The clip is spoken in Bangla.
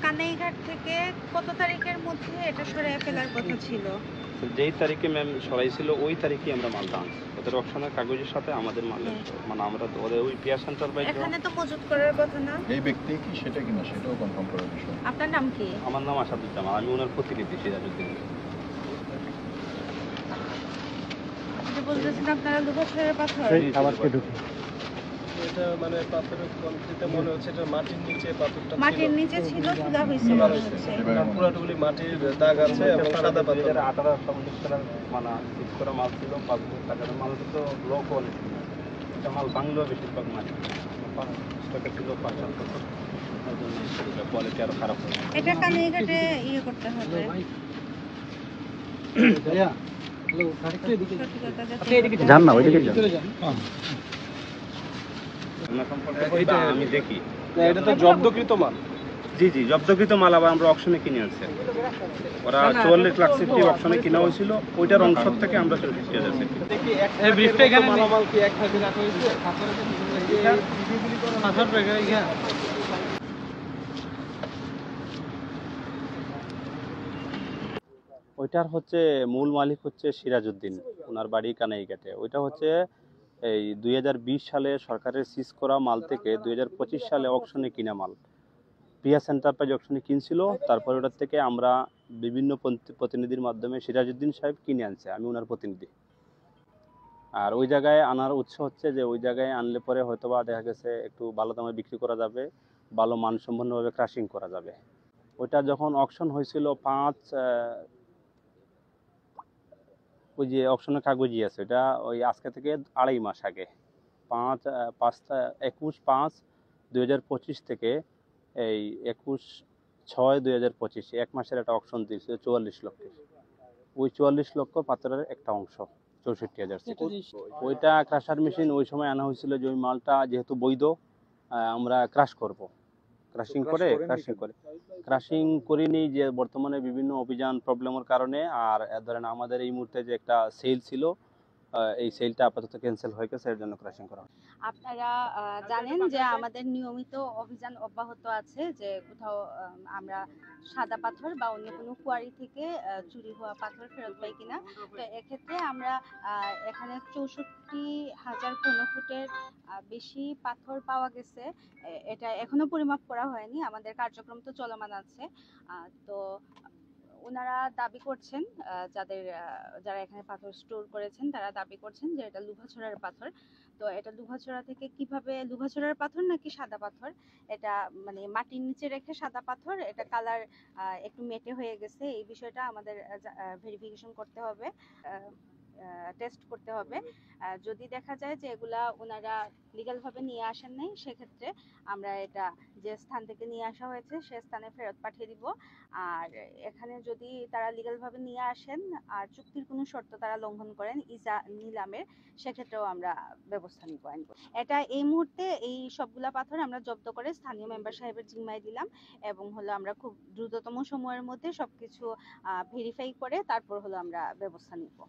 কানাইঘাট থেকে কত তারিখের মধ্যে এটা সরিয়ে ফেলার কথা ছিল? যেই তারিখে ম্যাম সরাইছিল ওই তারিখে আমরা মালটা আনছি ওদের অপশনের কাগজের সাথে আমাদের মালের মানে আমরা ওদের ওই পিয়ার সেন্টার বাই এখানে তো মজুত করার কথা না। এই ব্যক্তি কি সেটা কিনা সেটাও কনফার্ম করার বিষয়। আপনার নাম কি? আমার নাম আসাদুজ্জামান, আমি ওনার প্রতিনিধি সিরাজউদ্দিন। আপনি বলতেছেন আপনারা লুকাছড়ার পাথর? আওয়াজকে ঢুকে এটা মানে পাথরের কোয়ালিটিতে মনে হচ্ছে এটা মাটির নিচে পাথরটা ছিল। মাটির নিচে ছিল, তুলা হয়েছে মনে হচ্ছে। পুরাটুকুলি মাটির দাগ আছে এবং সাদা পাথর। 2018 সালের মানে ঠিক করা মাল ছিল 5,000 টাকার মাল তো লো কোয়ালিটি। এটা মাল বাংলো বেশিরভাগ মাটি স্টকে ছিল 5-7 বছর, তার জন্য এটা কোয়ালিটি আরো খারাপ হয়। এটা কানাইঘাটে ইয়ে করতে হবে। যান না ওইদিকে যান। আমি দেখি এটা তো জব্দকৃত মাল। জি জি জব্দকৃত মাল আবার আমরা অকশনে কিনে আনছি। ওরা 44 লাখ সিফটি অকশনে কিনা হয়েছিল, ওইটার অংশ থেকে আমরা 40,000 সিফটি। এই ব্রিফটা এখানে মালামাল কি এক ভাগে রাখা হয়েছে? পাথর রেখে ইয়া ওইটার হচ্ছে মূল মালিক হচ্ছে সিরাজউদ্দিন, ওনার বাড়ি কানাইঘাটে। ওইটা হচ্ছে এই 2020 সালে সরকারের সিজ করা মাল থেকে 2025 সালে অকশনে কিনা মাল পিয়া সেন্টার প্রাইজ অকশনে কিনছিল। তারপর ওটার থেকে আমরা বিভিন্ন প্রতিনিধির মাধ্যমে সিরাজউদ্দিন সাহেব কিনে আনছে, আমি ওনার প্রতিনিধি। আর ওই জায়গায় আনার উৎস হচ্ছে যে ওই জায়গায় আনলে পরে হয়তোবা দেখা গেছে একটু ভালো দামে বিক্রি করা যাবে, ভালো মানসম্পন্নভাবে ক্রাশিং করা যাবে। ওইটা যখন অকশন হয়েছিল ওই যে অপশনের কাগজই আছে, এটা ওই আজকে থেকে 2.5 মাস আগে 21/5/2025 থেকে এই 21/6/2025 এক মাসের একটা অপশন দিয়েছে 44 লক্ষের। ওই 44 লক্ষ পাথরের একটা অংশ 64,000। ওইটা ক্রাশার মেশিন ওই সময় আনা হয়েছিল যে ওই মালটা যেহেতু বৈধ আমরা ক্রাশ করব, ক্রাশিং করিনি যে বর্তমানে বিভিন্ন অভিযান প্রবলেমের কারণে। আর ধরেন আমাদের এই মুহূর্তে যে একটা সেল ছিল, এই সেলটা আপাতত ক্যান্সেল হয়ে গেছে, এর জন্য ক্রাশিং করা হয়। আপনারা জানেন যে আমাদের নিয়মিত অভিযান অব্যাহত আছে, যে কোথাও আমরা সাদা পাথর বা অন্য কোনো কোয়ারি থেকে চুরি হওয়া পাথর ফেরত পাই কিনা। তো এক্ষেত্রে আমরা এখানে 64,000 ঘনফুটের বেশি পাথর পাওয়া গেছে। এটা এখনো পরিমাপ করা হয়নি, আমাদের কার্যক্রম তো চলমান আছে। তো ওনারা দাবি করছেন, যারা এখানে পাথর স্টোর করেছেন তারা দাবি করছেন যে এটা লুভাছড়ার পাথর। তো এটা লুভাছড়া থেকে কিভাবে, লুভাছড়ার পাথর নাকি সাদা পাথর, এটা মানে মাটির নিচে রেখে সাদা পাথর, এটা কালার একটু মেটে হয়ে গেছে, এই বিষয়টা আমাদের ভেরিফিকেশন করতে হবে, টেস্ট করতে হবে। যদি দেখা যায় যে এগুলা ওনারা লিগ্যাল ভাবে নিয়ে আসেন নাই, সেক্ষেত্রে আমরা এটা যে স্থান থেকে নিয়ে আসা হয়েছে সে স্থানে ফেরত পাঠিয়ে দিব। আর এখানে যদি তারা লিগ্যাল ভাবে নিয়ে আসেন আর চুক্তির কোনো শর্ত তারা লঙ্ঘন করেন ইজা নিলামের, সেক্ষেত্রেও আমরা ব্যবস্থা নিব। এটা এই মুহূর্তে এই সবগুলা পাথর আমরা জব্দ করে স্থানীয় মেম্বার সাহেবের জিম্মায় দিলাম, এবং হলো আমরা খুব দ্রুততম সময়ের মধ্যে সবকিছু ভেরিফাই করে তারপর হলো আমরা ব্যবস্থা নিব।